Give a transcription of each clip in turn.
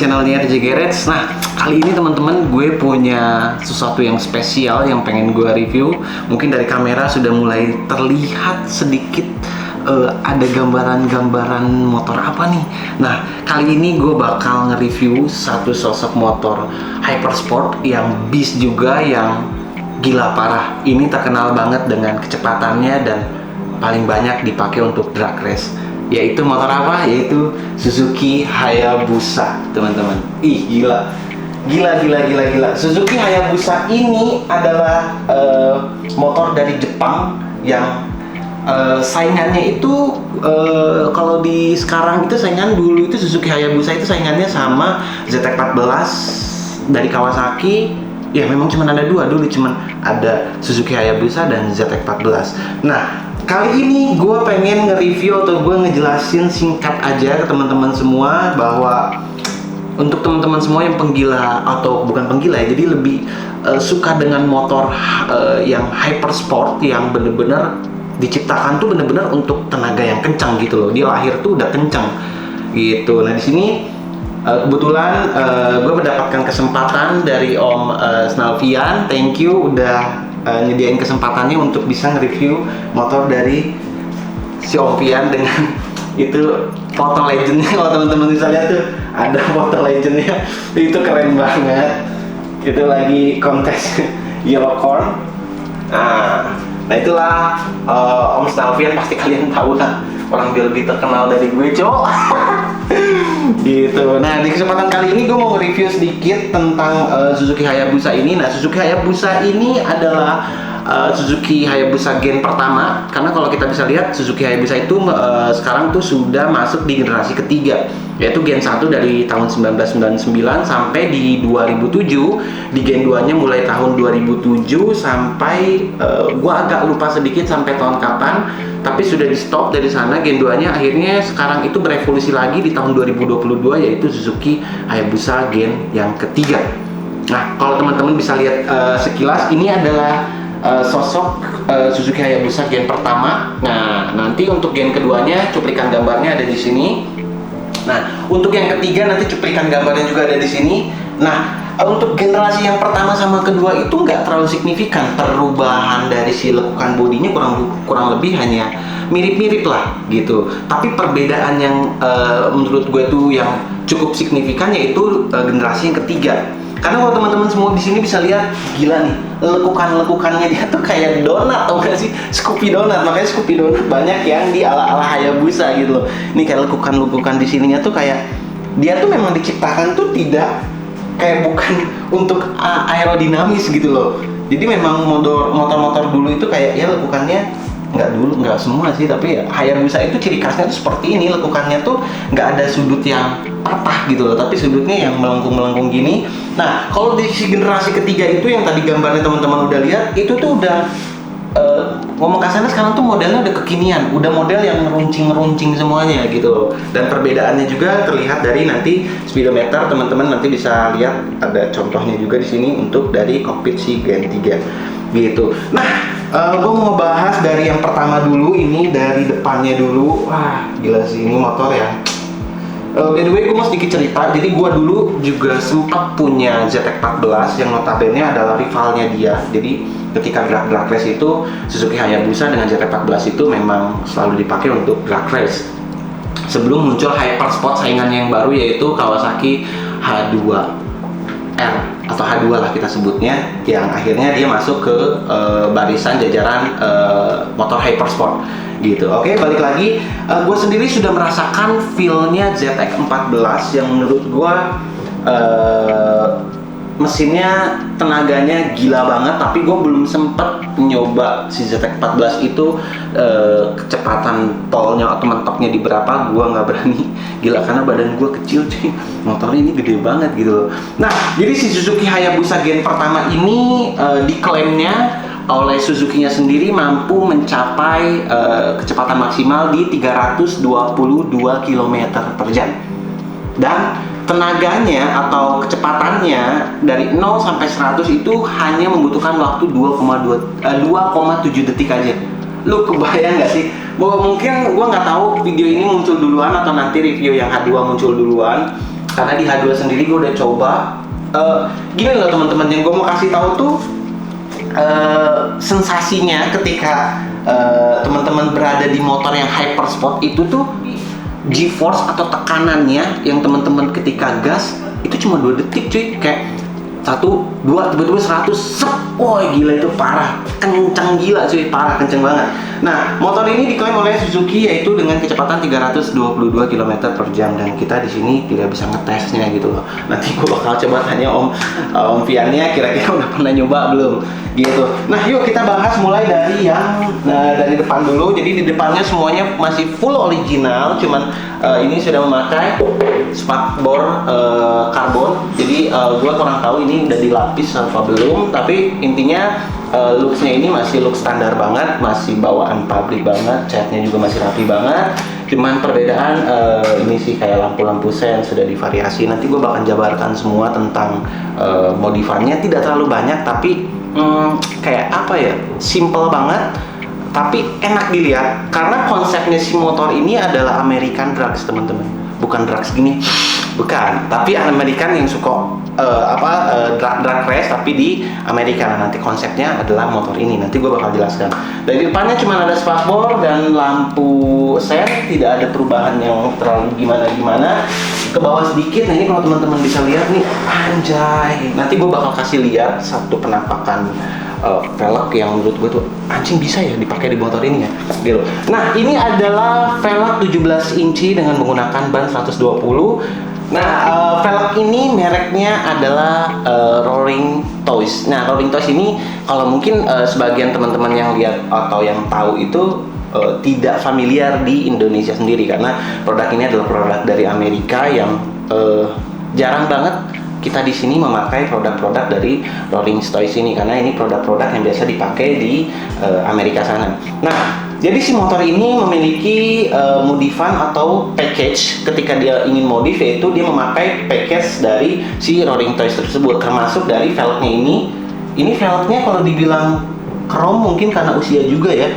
channelnya RJ Garage. Nah, kali ini teman-teman gue punya sesuatu yang spesial yang pengen gue review. Mungkin dari kamera sudah mulai terlihat sedikit ada gambaran-gambaran motor apa nih. Nah, kali ini gue bakal nge-review satu sosok motor hypersport yang beast juga, yang gila parah. Ini terkenal banget dengan kecepatannya dan paling banyak dipakai untuk drag race. Yaitu motor apa? Yaitu Suzuki Hayabusa, teman-teman. Ih, gila. Suzuki Hayabusa ini adalah motor dari Jepang yang saingannya itu kalau di sekarang itu saingan, dulu itu Suzuki Hayabusa itu saingannya sama ZX-14 dari Kawasaki. Ya memang cuma ada dua dulu, cuma ada Suzuki Hayabusa dan ZX-14. Nah, kali ini gue pengen nge-review atau gue ngejelasin singkat aja ke teman-teman semua bahwa untuk teman-teman semua yang penggila atau bukan penggila ya, jadi lebih suka dengan motor yang hypersport, yang bener-bener diciptakan tuh bener-bener untuk tenaga yang kencang gitu loh. Dia lahir tuh udah kencang gitu. Nah, di sini kebetulan gue mendapatkan kesempatan dari Om Snalvian. Thank you udah nyediain kesempatannya untuk bisa nge-review motor dari si Om Pian dengan itu foto legendnya. Kalau teman-teman bisa lihat tuh ada foto legendnya, itu keren banget. Itu lagi kontes Yellow Corn. Nah itulah Om Snalvian, pasti kalian tahu lah, orang dia lebih terkenal dari gue, cowok. Gitu. Nah, di kesempatan kali ini gue mau review sedikit tentang Suzuki Hayabusa ini. Nah, Suzuki Hayabusa ini adalah Suzuki Hayabusa gen pertama, karena kalau kita bisa lihat Suzuki Hayabusa itu sekarang tuh sudah masuk di generasi ketiga, yaitu gen 1 dari tahun 1999 sampai di 2007. Di gen 2 nya mulai tahun 2007 sampai gua agak lupa sedikit sampai tahun kapan, tapi sudah di stop dari sana. Gen 2 nya akhirnya sekarang itu berevolusi lagi di tahun 2022, yaitu Suzuki Hayabusa gen yang ketiga. Nah, kalau teman-teman bisa lihat sekilas, ini adalah sosok Suzuki Hayabusa gen pertama. Nah, nanti untuk gen keduanya cuplikan gambarnya ada di sini. Nah, untuk yang ketiga nanti cuplikan gambarnya juga ada di sini. Nah, untuk generasi yang pertama sama kedua itu nggak terlalu signifikan perubahan dari si lekukan bodinya, kurang lebih hanya mirip-mirip lah gitu. Tapi perbedaan yang menurut gue tuh yang cukup signifikan yaitu generasi yang ketiga. Karena kalau teman-teman semua di sini bisa lihat, gila nih, lekukan-lekukannya dia tuh kayak donat, tau gak sih? Scoopy donat, makanya Scoopy donat banyak yang di ala-ala Hayabusa gitu loh. Ini kayak lekukan-lekukan di sininya tuh kayak dia tuh memang diciptakan tuh tidak kayak, bukan untuk aerodinamis gitu loh. Jadi memang motor-motor dulu itu kayak ya lekukannya nggak semua sih, tapi Hayabusa itu ciri khasnya tuh seperti ini, lekukannya tuh nggak ada sudut yang patah gitu loh, tapi sudutnya yang melengkung-melengkung gini. Nah, kalau di si generasi ketiga itu yang tadi gambarnya teman-teman udah lihat, itu tuh udah ngomong kasarnya sekarang tuh modelnya udah kekinian, udah model yang ngeruncing semuanya gitu loh. Dan perbedaannya juga terlihat dari nanti speedometer, teman-teman nanti bisa lihat ada contohnya juga di sini untuk dari kokpit si Gen 3 gitu. Nah, gue mau ngebahas dari yang pertama dulu, ini dari depannya dulu. Wah, gila sih ini motor ya. By the way, gue mau sedikit cerita. Jadi gue dulu juga sempat punya ZX-14 yang notabene adalah rivalnya dia. Jadi ketika drag race itu Suzuki Hayabusa dengan ZX-14 itu memang selalu dipakai untuk drag race. Sebelum muncul hypersport saingannya yang baru, yaitu Kawasaki H2R atau H2 lah kita sebutnya, yang akhirnya dia masuk ke barisan jajaran motor hypersport gitu. Oke, balik lagi, gue sendiri sudah merasakan feel-nya ZX-14 yang menurut gue mesinnya, tenaganya gila banget. Tapi gue belum sempet nyoba si ZX-14 itu kecepatan tolnya atau mentoknya di berapa, gue nggak berani. Gila, karena badan gue kecil cuy, motornya ini gede banget gitu loh. Nah, jadi si Suzuki Hayabusa gen pertama ini diklaimnya oleh Suzuki-nya sendiri mampu mencapai kecepatan maksimal di 322 km per jam. Dan tenaganya atau kecepatannya dari 0 sampai 100 itu hanya membutuhkan waktu 2,7 detik aja. Lu kebayang nggak sih? Bahwa mungkin gua nggak tahu video ini muncul duluan atau nanti review yang H2 muncul duluan. karena di H2 sendiri gue udah coba. Gini loh teman-teman, yang gue mau kasih tahu tuh sensasinya ketika teman-teman berada di motor yang hypersport itu tuh G-force atau tekanannya yang teman-teman ketika gas itu cuma 2 detik cuy, kayak 1, 2, tiba-tiba 100, wah gila itu parah, kencang gila cuy, parah, kenceng banget. Nah, motor ini diklaim oleh Suzuki yaitu dengan kecepatan 322 km per jam, dan kita di sini tidak bisa ngetesnya gitu loh. Nanti gue bakal coba tanya Om Fiannya kira-kira udah pernah nyoba belum gitu. Nah, yuk kita bahas mulai dari yang dari depan dulu. Jadi di depannya semuanya masih full original, cuman ini sudah memakai spakbor karbon. Jadi gue kurang tahu ini udah dilapis apa belum, tapi intinya looksnya ini masih look standar banget, masih bawaan pabrik banget, catnya juga masih rapi banget. Cuman perbedaan ini sih kayak lampu-lampu sen sudah divariasi. Nanti gue bakal jabarkan semua tentang modifannya, tidak terlalu banyak tapi kayak apa ya, simple banget tapi enak dilihat karena konsepnya si motor ini adalah American drugs teman-teman, bukan drugs gini, bukan, tapi American yang suka drag race tapi di Amerika. Nanti konsepnya adalah motor ini, nanti gue bakal jelaskan. Dari depannya cuma ada spakbor dan lampu sen, tidak ada perubahan yang terlalu gimana-gimana. Ke bawah sedikit, nah ini kalau teman-teman bisa lihat nih, anjay, nanti gue bakal kasih lihat satu penampakan velg yang menurut gue tuh anjing bisa ya dipakai di motor ini ya gitu. Nah, ini adalah velg 17 inci dengan menggunakan ban 120. Nah, velg ini mereknya adalah Roaring Toys. Nah, Roaring Toys ini kalau mungkin sebagian teman-teman yang lihat atau yang tahu itu tidak familiar di Indonesia sendiri, karena produk ini adalah produk dari Amerika yang jarang banget kita di sini memakai produk-produk dari Roaring Toys ini, karena ini produk-produk yang biasa dipakai di Amerika sana. Nah, jadi si motor ini memiliki modifan atau package. Ketika dia ingin modif, yaitu dia memakai package dari si Roaring Toys tersebut, termasuk dari velgnya ini. Ini velgnya kalau dibilang krom mungkin karena usia juga ya.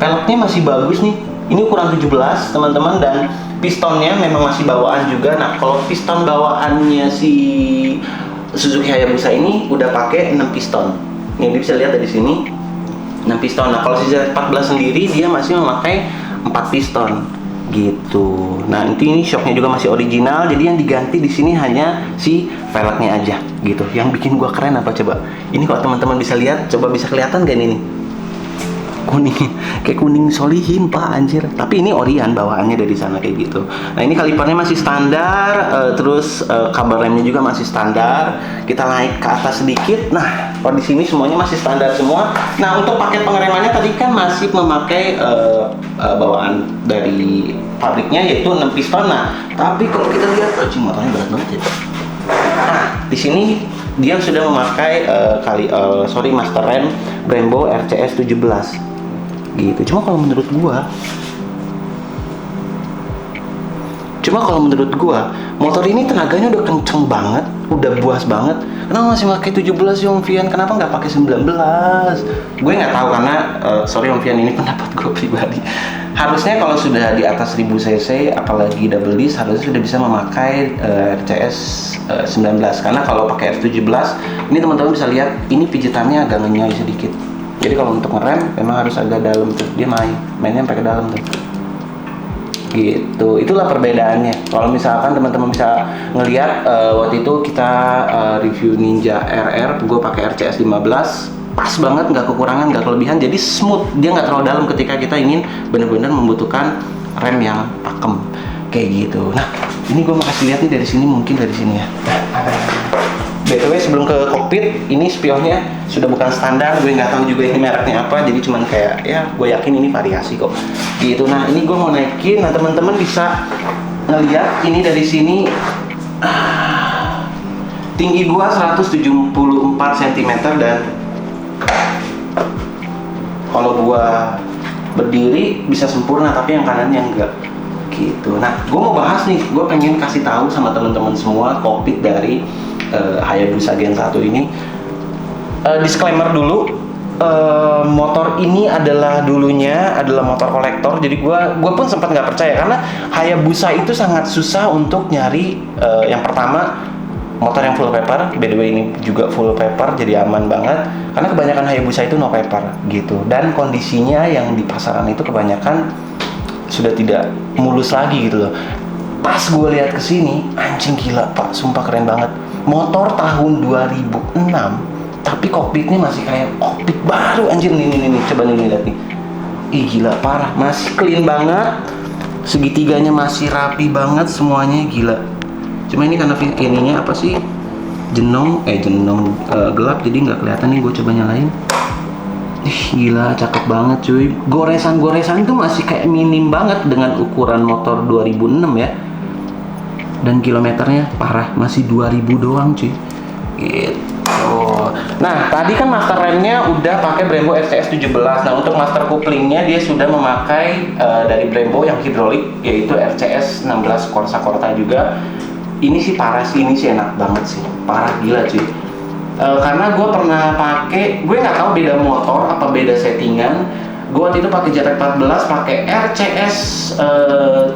Velgnya masih bagus nih. Ini ukuran 17 teman-teman, dan pistonnya memang masih bawaan juga. Nah, kalau piston bawaannya si Suzuki Hayabusa ini udah pakai 6 piston. Nih, bisa lihat dari sini 6 piston. Nah, kalau si Z14 sendiri dia masih memakai 4 piston gitu. Nah, ini shocknya juga masih original. Jadi yang diganti di sini hanya si velgnya aja gitu. Yang bikin gua keren apa coba? Ini kalau teman-teman bisa lihat, coba bisa kelihatan gak ini? Kuning, kayak kuning solihin pak anjir. Tapi ini Orion bawaannya dari sana kayak gitu. Nah, ini kalipernya masih standar, terus kabar remnya juga masih standar. Kita naik ke atas sedikit. Nah, kalau di sini semuanya masih standar semua. Nah, untuk paket pengeremannya tadi kan masih memakai bawaan dari pabriknya yaitu 6 piston. Nah, tapi kalau kita lihat, motornya berat banget ya. Nah, di sini dia sudah memakai master rem Brembo RCS 17 gitu. Cuma kalau menurut gua motor ini tenaganya udah kenceng banget, udah buas banget. Kenapa masih pakai 17 sih Om Fian? Kenapa nggak pakai 19? Gue nggak tahu karena sorry Om Fian, ini pendapat gue pribadi. Harusnya kalau sudah di atas 1000 cc apalagi double disc harusnya sudah bisa memakai RCS 19, karena kalau pakai F17 ini teman-teman bisa lihat ini pijatannya agak ngenyoy sedikit. Jadi kalau untuk ngerem memang harus agak dalam tuh, dia mainnya pakai dalam tuh gitu. Itulah perbedaannya. Kalau misalkan teman-teman bisa ngelihat waktu itu kita review Ninja RR, gue pakai RCS 15, pas banget, nggak kekurangan nggak kelebihan, jadi smooth, dia nggak terlalu dalam ketika kita ingin benar-benar membutuhkan rem yang pakem kayak gitu. Nah, ini gue mau kasih lihat nih dari sini, mungkin dari sini ya. BTW sebelum ke kokpit, ini spionnya sudah bukan standar, gue nggak tahu juga ini mereknya apa, jadi cuman kayak ya gue yakin ini variasi kok gitu. Nah, ini gue mau naikin. Nah, teman-teman bisa ngeliat ini dari sini. Tinggi gua 174 cm, dan kalau gua berdiri bisa sempurna, tapi yang kanannya enggak gitu. Nah, gue mau bahas nih, gue pengen kasih tahu sama teman-teman semua kokpit dari Hayabusa Gen 1 ini. Disclaimer dulu, motor ini dulunya adalah motor kolektor. Jadi gua pun sempat nggak percaya karena Hayabusa itu sangat susah untuk nyari. Yang pertama, motor yang full paper. By the way, ini juga full paper, jadi aman banget. Karena kebanyakan Hayabusa itu no paper gitu. Dan kondisinya yang di pasaran itu kebanyakan sudah tidak mulus lagi gitu loh. Pas gue lihat kesini, anjing gila pak, sumpah keren banget. Motor tahun 2006, tapi kokpitnya masih kayak kokpit baru anjir. Nih, coba nih lihat nih. Ih gila parah, masih clean banget. Segitiganya masih rapi banget semuanya, gila. Cuma ini karena ininya apa sih? Jenong gelap jadi nggak kelihatan nih. Gue coba nyalain. Ih gila, cakep banget cuy. Goresan tuh masih kayak minim banget dengan ukuran motor 2006 ya. Dan kilometernya parah, masih 2000 doang cuy. Gitu. Nah, tadi kan master remnya udah pakai Brembo RCS 17. Nah, untuk master couplingnya dia sudah memakai dari Brembo yang hidrolik, yaitu RCS 16 Corsa Corta juga. Ini sih parah sih, ini sih enak banget sih. Parah gila cuy. Karena gue pernah pakai, gue nggak tahu beda motor apa beda settingan. Gue waktu itu pakai JTEK 14, pakai RCS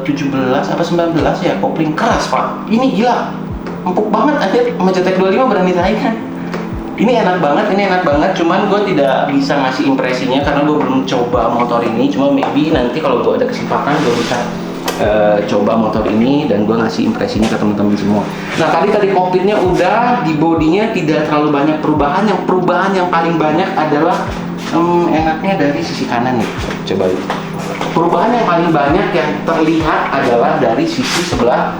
17 apa 19 ya, kopling keras pak. Ini gila, empuk banget aja. Sama JTEK 25 berani saingan. Ini enak banget. Cuman gue tidak bisa ngasih impresinya karena gue belum coba motor ini. Cuma maybe nanti kalau gue ada kesempatan gue bisa coba motor ini dan gue ngasih impresinya ke teman-teman semua. Nah tadi kokpitnya udah, di bodinya tidak terlalu banyak perubahan. Yang perubahan yang paling banyak adalah enaknya dari sisi kanan nih. Coba lihat. Perubahan yang paling banyak yang terlihat adalah dari sisi sebelah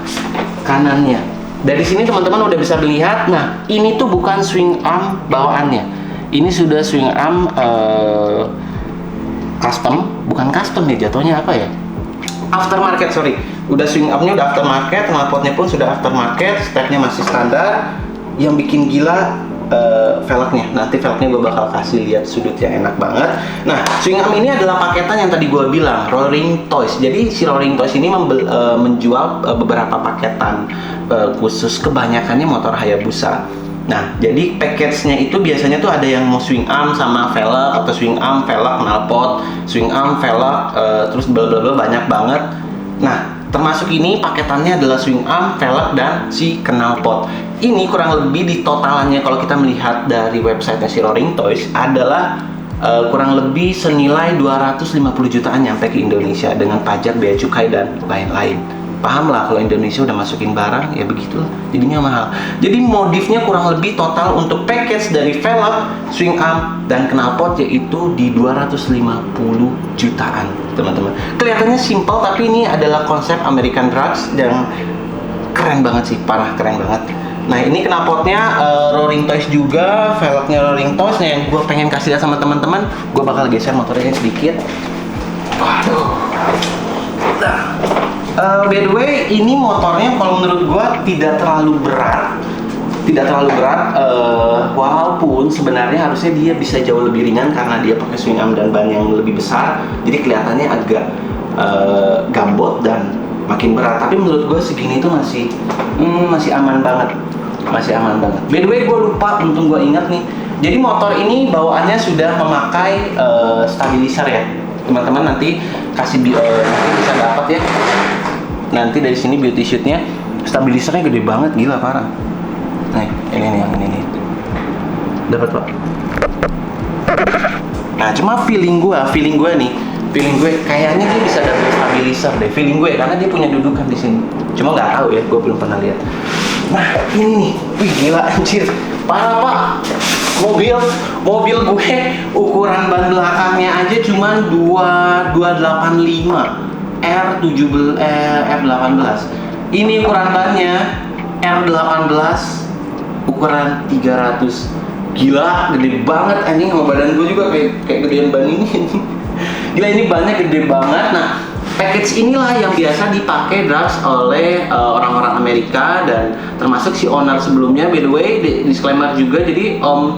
kanannya. Dari sini teman-teman udah bisa melihat. Nah ini tuh bukan swing arm bawaannya. Ini sudah swing arm custom, bukan custom nih jatuhnya apa ya? Aftermarket, sorry. Udah swing armnya udah aftermarket, knalpotnya pun sudah aftermarket, stepnya masih standar. Yang bikin gila velgnya. Nanti velgnya gue bakal kasih lihat sudutnya, enak banget. Nah, swing arm ini adalah paketan yang tadi gue bilang, Roaring Toys. Jadi si Roaring Toys ini menjual beberapa paketan khusus, kebanyakannya motor Hayabusa. Nah, jadi package-nya itu biasanya tuh ada yang mau swing arm sama velg, atau swing arm, velg, knalpot, swing arm, velg, terus bla bla bla, banyak banget. Nah, termasuk ini paketannya adalah swing arm, velg, dan si knalpot. Ini kurang lebih di totalannya kalau kita melihat dari website si Roaring Toys adalah kurang lebih senilai 250 jutaan nyampe ke Indonesia dengan pajak, bea cukai, dan lain-lain. Paham lah kalau Indonesia udah masukin barang, ya begitulah, jadinya mahal. Jadi modifnya kurang lebih total untuk package dari velg, swing arm, dan knalpot yaitu di 250 jutaan teman-teman. Kelihatannya simple tapi ini adalah konsep American Drugs dan keren banget sih, parah keren banget. Nah ini knalpotnya Roaring Toys juga, velgnya Roaring Toys. Nah yang gue pengen kasih lihat sama teman-teman, gue bakal geser motornya sedikit. Waduh. Nah, by the way, ini motornya kalau menurut gue tidak terlalu berat, walaupun sebenarnya harusnya dia bisa jauh lebih ringan karena dia pakai swing arm dan ban yang lebih besar, jadi kelihatannya agak gambot dan makin berat. Tapi menurut gue segini tuh masih aman banget, By the way, gue lupa, untung gue ingat nih. Jadi motor ini bawaannya sudah memakai stabilizer ya, teman-teman. Nanti nanti bisa dapat ya. Nanti dari sini beauty shootnya, stabilizernya gede banget, gila parah. Nih, ini nih, yang ini nih. Dapat pak. Nah, cuma feeling gue kayaknya dia bisa dapat stabilizer deh, feeling gue, karena dia punya dudukan di sini. Cuma nggak tahu ya, gue belum pernah lihat. Nah, ini nih, wih gila anjir, parah pak. Mobil gue ukuran ban belakangnya aja cuma 285 R18. Ini ukuran bannya R18 ukuran 300. Gila, gede banget anjing, sama badan gue juga kayak gedean ban ini. Gila, ini bannya gede banget. Nah, package inilah yang biasa dipakai drugs oleh orang-orang Amerika dan termasuk si owner sebelumnya. By the way, disclaimer juga, jadi Om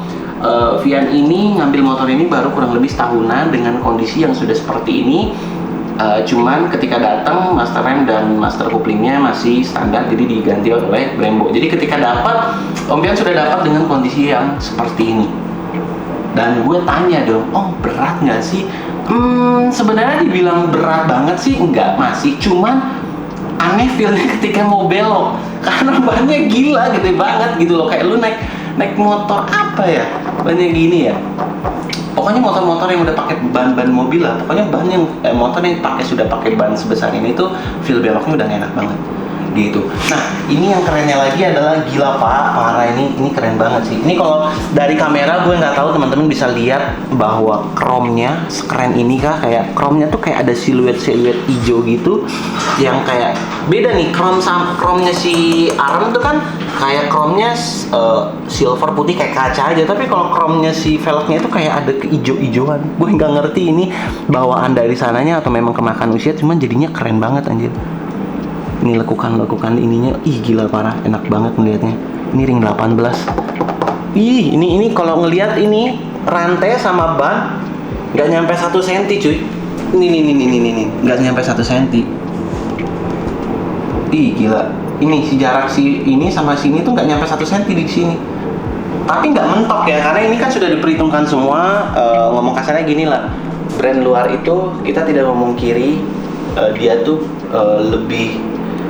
Vian ini ngambil motor ini baru kurang lebih setahunan dengan kondisi yang sudah seperti ini. Cuman ketika datang master rem dan master couplingnya masih standar, jadi diganti oleh Brembo. Jadi ketika dapat, Om Pian sudah dapat dengan kondisi yang seperti ini. Dan gue tanya dong, oh berat nggak sih? Sebenarnya dibilang berat banget sih enggak, masih cuman aneh feelnya ketika mau belok karena bannya gila gede banget gitu loh, kayak lu naik motor apa ya, bannya gini ya. Pokoknya motor-motor yang udah pakai ban mobil lah, pokoknya ban yang motor yang sudah pakai ban sebesar ini tuh feel beloknya udah enak banget gitu. Nah, ini yang kerennya lagi adalah gila Pak, parah ini keren banget sih. Ini kalau dari kamera gue nggak tahu teman-teman bisa lihat bahwa chrome-nya sekeren ini kah, kayak chrome-nya tuh kayak ada siluet hijau gitu yang kayak beda nih. Chrome-nya si ARM tuh kan kayak chrome-nya silver putih kayak kaca aja, tapi kalau chrome-nya si velgnya itu kayak ada keijo-ijoan. Gue nggak ngerti ini bawaan dari sananya atau memang kemakan usia, cuman jadinya keren banget anjir. Ini lekukan ininya, ih gila parah, enak banget ngelihatnya. Ini ring 18. Ih, ini kalau ngelihat ini rantai sama ban nggak nyampe 1 cm cuy. Ini nggak nyampe 1 cm. Ih gila. Ini si jarak si ini sama sini tuh nggak nyampe 1 cm di sini. Tapi nggak mentok ya, karena ini kan sudah diperhitungkan semua. Ngomong kasarnya gini lah, brand luar itu kita tidak memungkiri dia tuh lebih,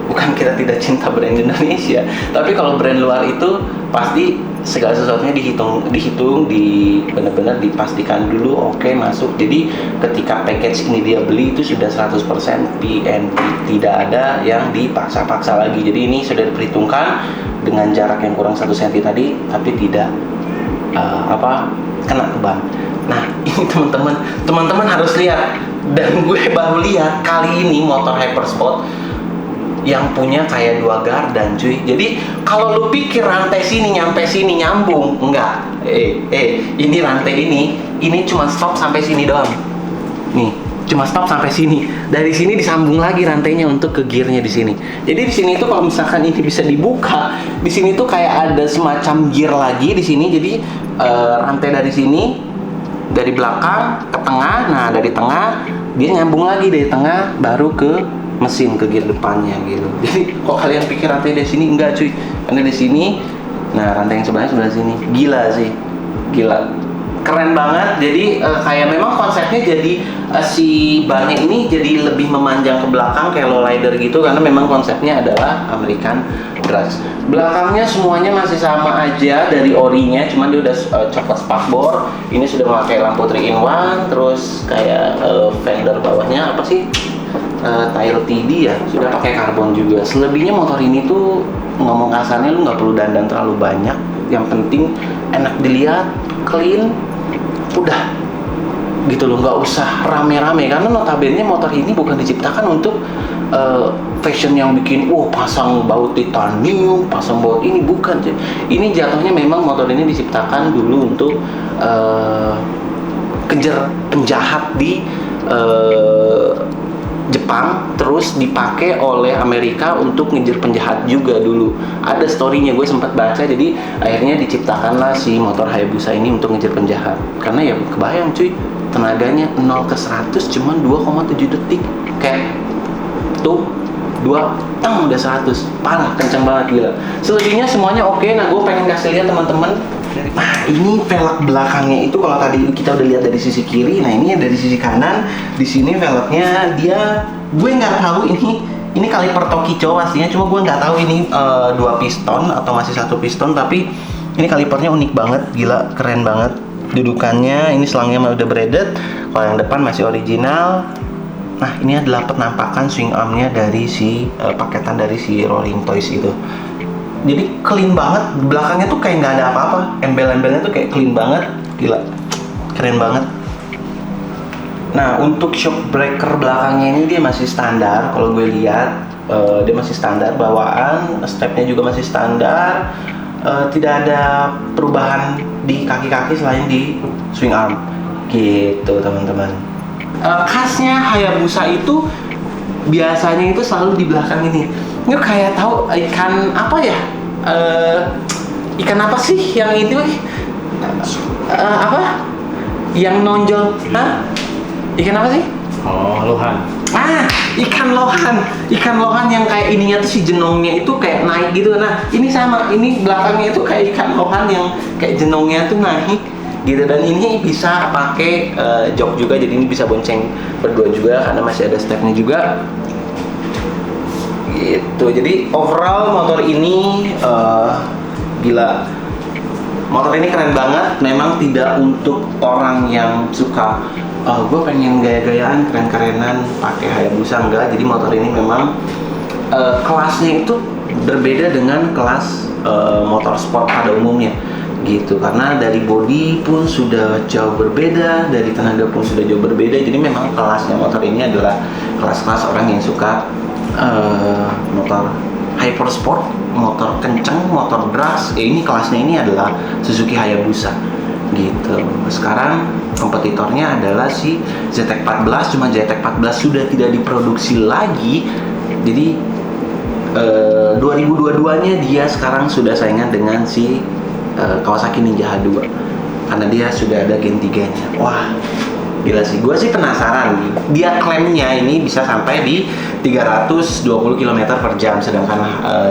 bukan kita tidak cinta brand Indonesia, tapi kalau brand luar itu pasti segala sesuatunya dihitung, benar-benar dipastikan dulu oke, masuk. Jadi ketika package ini dia beli itu sudah 100% PNP, tidak ada yang dipaksa-paksa lagi. Jadi ini sudah diperhitungkan dengan jarak yang kurang 1 cm tadi, tapi tidak kena ke ban. Nah ini teman-teman harus lihat, dan gue baru lihat kali ini motor Hypersport yang punya kayak 2 gardan cuy. Jadi kalau lu pikir rantai sini nyampe sini nyambung, enggak. Ini rantai ini cuma stop sampai sini doang. Nih, cuma stop sampai sini. Dari sini disambung lagi rantainya untuk ke gearnya di sini. Jadi di sini itu kalau misalkan ini bisa dibuka, di sini tuh kayak ada semacam gear lagi di sini. Jadi rantai dari sini, dari belakang ke tengah. Nah, dari tengah dia nyambung lagi dari tengah baru ke mesin, ke gear depannya gitu. Jadi kok kalian pikir rantai dari sini, enggak cuy, karena di sini. Nah rantai yang sebelahnya sebelah sini. Gila sih, gila, keren banget. Jadi kayak memang konsepnya jadi si bannya ini jadi lebih memanjang ke belakang kayak lowrider gitu, karena memang konsepnya adalah American Drugs. Belakangnya semuanya masih sama aja dari orinya, cuman dia udah coklat spakbor. Ini sudah memakai lampu 3-in-1, terus kayak fender bawahnya apa sih, tile TD ya, sudah pakai karbon juga. Selebihnya motor ini tuh ngomong kasarnya lu nggak perlu dandan terlalu banyak, yang penting enak dilihat, clean, udah gitu loh, nggak usah rame-rame. Karena notabene motor ini bukan diciptakan untuk fashion yang bikin pasang baut titanium, pasang baut ini, bukan. Ini jatuhnya memang motor ini diciptakan dulu untuk kejar penjahat di Jepang, terus dipakai oleh Amerika untuk ngejar penjahat juga dulu. Ada storynya, gue sempat baca. Jadi akhirnya diciptakanlah si motor Hayabusa ini untuk ngejar penjahat. Karena ya kebayang cuy, tenaganya 0 ke 100 cuma 2,7 detik. Kayak tuh 2 udah 100, parah, kencang banget, gila. Selebihnya semuanya oke. Nah gue pengen kasih lihat teman-teman. Nah ini velg belakangnya itu, kalau tadi kita udah lihat dari sisi kiri, nah ini dari sisi kanan. Di sini velgnya dia, gue nggak tahu ini kaliper Tokicho pastinya, cuma gue nggak tahu ini 2 piston atau masih 1 piston. Tapi ini kalipernya unik banget, gila, keren banget dudukannya. Ini selangnya udah braided, kalau yang depan masih original. Nah ini adalah penampakan swing armnya dari si paketan dari si Rolling Toys itu. Jadi clean banget, belakangnya tuh kayak nggak ada apa-apa, embel-embelnya tuh kayak clean banget, gila, keren banget. Nah untuk shock breaker belakangnya ini dia masih standar, kalau gue lihat dia masih standar bawaan, stepnya juga masih standar, tidak ada perubahan di kaki-kaki selain di swing arm, gitu teman-teman. Khasnya Hayabusa itu biasanya itu selalu di belakang ini. Ini kayak tahu ikan apa ya? Ikan apa sih yang itu? Apa? Yang nonjol? Hah? Ikan apa sih? Oh, lohan. Ikan lohan. Ikan lohan yang kayak ininya tuh si jenongnya itu kayak naik gitu. Nah, ini sama. Ini belakangnya itu kayak ikan lohan yang kayak jenongnya tuh naik. gitu. Dan ini bisa pakai jok juga, jadi ini bisa bonceng berdua juga karena masih ada stepnya juga gitu. Jadi overall motor ini gila, motor ini keren banget. Memang tidak untuk orang yang suka gue pengen gaya-gayaan keren-kerenan pakai Hayabusa, enggak. Jadi motor ini memang kelasnya itu berbeda dengan kelas motor sport pada umumnya gitu, karena dari bodi pun sudah jauh berbeda, dari tenaga pun sudah jauh berbeda. Jadi memang kelasnya motor ini adalah kelas-kelas orang yang suka motor hyper sport, motor kenceng, motor drugs. Ini kelasnya ini adalah Suzuki Hayabusa gitu. Sekarang kompetitornya adalah si ZX-14, cuma ZX-14 sudah tidak diproduksi lagi. Jadi 2022-nya dia sekarang sudah saingan dengan si Kawasaki Ninja H2 karena dia sudah ada Gen 3-nya. Wah, gila sih. Gue sih penasaran. Dia klaimnya ini bisa sampai di 320 km per jam, sedangkan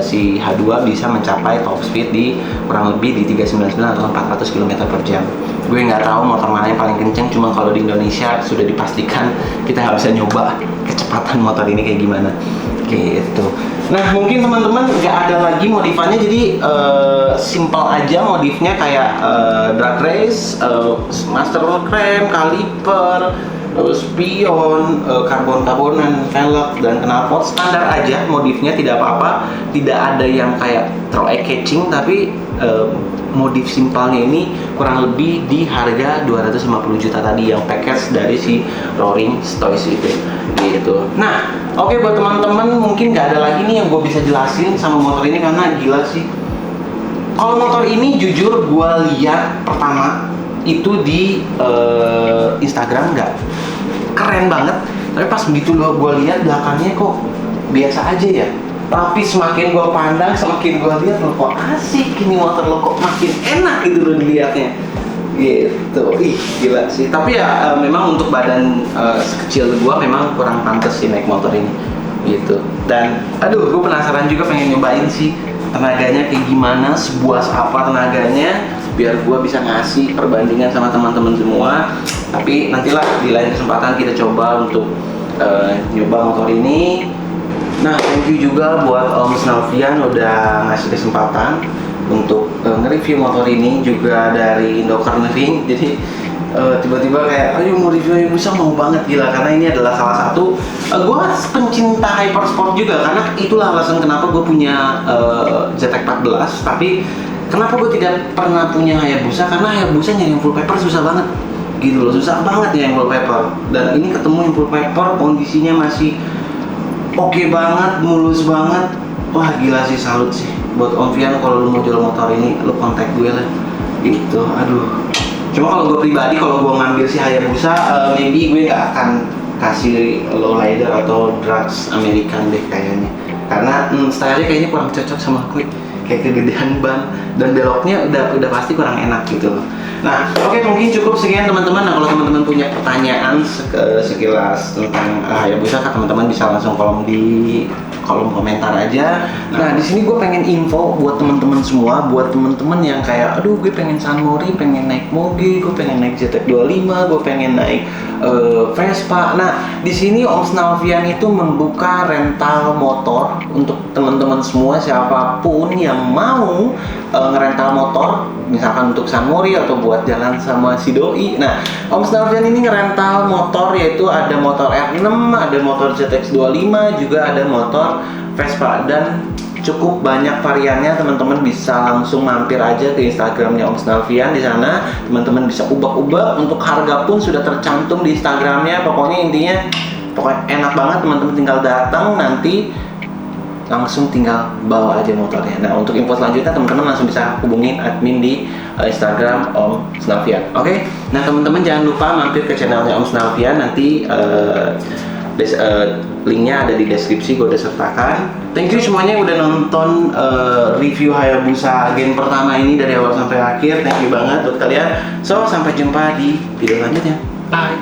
si H2 bisa mencapai top speed di kurang lebih di 399 atau 400 km per jam. Gue nggak tahu motor mana yang paling kenceng, cuma kalau di Indonesia sudah dipastikan kita harus bisa nyoba kecepatan motor ini kayak gimana gitu. Nah, mungkin teman-teman nggak ada lagi modifannya, jadi simple aja modifnya, kayak drag race, master crank, kaliper, spion, karbon-karbonan, velg, dan knalpot. Standar aja modifnya, tidak apa-apa, tidak ada yang kayak terlalu eye-catching, tapi modif simpelnya ini kurang lebih di harga 250 juta tadi yang package dari si Roaring Stoics itu gitu. Nah, oke, buat teman-teman mungkin nggak ada lagi nih yang gue bisa jelasin sama motor ini karena gila sih. Kalau motor ini jujur gue lihat pertama itu di Instagram, nggak keren banget, tapi pas begitu gue lihat belakangnya kok biasa aja ya. Tapi semakin gue pandang, semakin gue lihat, lo kok asik ini motor, lo kok makin enak gitu lo dilihatnya gitu. Ih, gila sih. Tapi ya memang untuk badan sekecil gue memang kurang pantas sih naik motor ini gitu. Dan aduh, gue penasaran juga, pengen nyobain sih tenaganya kayak gimana, sebuas apa tenaganya, biar gue bisa ngasih perbandingan sama teman-teman semua. Tapi nantilah di lain kesempatan kita coba untuk nyoba motor ini. Nah, thank you juga buat Om Snalvian udah ngasih kesempatan untuk nge-review motor ini, juga dari Indo Cornering. Jadi tiba-tiba kayak, ayo mau review Hayabusa, mau banget, gila, karena ini adalah salah satu gue pencinta hypersport juga, karena itulah alasan kenapa gue punya ZX-14. Tapi kenapa gue tidak pernah punya Hayabusa, karena Hayabusa nyari yang full paper susah banget gitu loh, susah banget ya yang full paper. Dan ini ketemu yang full paper, kondisinya masih oke banget, mulus banget. Wah, gila sih, salut sih buat Om Vian. Kalau lu mau jual motor ini, lu kontak gue lah gitu. Aduh, cuma kalau gue pribadi, kalau gue ngambil si Hayabusa, maybe gue gak akan kasih lowrider atau drugs American deh kayaknya, karena stylenya kayaknya kurang cocok sama gue, kayak kegedean ban dan beloknya udah pasti kurang enak gitu loh. Nah, oke, mungkin cukup sekian teman-teman. Nah, kalau teman-teman punya pertanyaan sekilas tentang Hayabusa, teman-teman bisa langsung di kolom komentar aja. Nah, di sini gue pengen info buat teman-teman semua, buat teman-teman yang kayak, aduh, gue pengen Sunmori, pengen naik Moge, gue pengen naik ZX-25, gue pengen naik Vespa. Nah, di sini Om Snalvian itu membuka rental motor untuk teman-teman semua, siapapun yang mau ngerental motor, misalkan untuk Sunmori atau buat jalan sama si doi. Nah, Om Snalvian ini ngerental motor, yaitu ada motor R6, ada motor ZX-25, juga ada motor Vespa, dan cukup banyak variannya. Teman-teman bisa langsung mampir aja ke Instagramnya Om Snalvian. Di sana teman-teman bisa ubah-ubah, untuk harga pun sudah tercantum di Instagramnya. Pokoknya intinya enak banget, teman-teman tinggal datang, nanti langsung tinggal bawa aja motornya. Nah, untuk info selanjutnya teman-teman langsung bisa hubungin admin di Instagram Om Snalvian. Oke? Nah, teman-teman jangan lupa mampir ke channelnya Om Snalvian. Nanti linknya ada di deskripsi, gue udah sertakan. Thank you semuanya yang udah nonton review Hayabusa Gen pertama ini dari awal sampai akhir. Thank you banget buat kalian. So, sampai jumpa di video selanjutnya. Bye.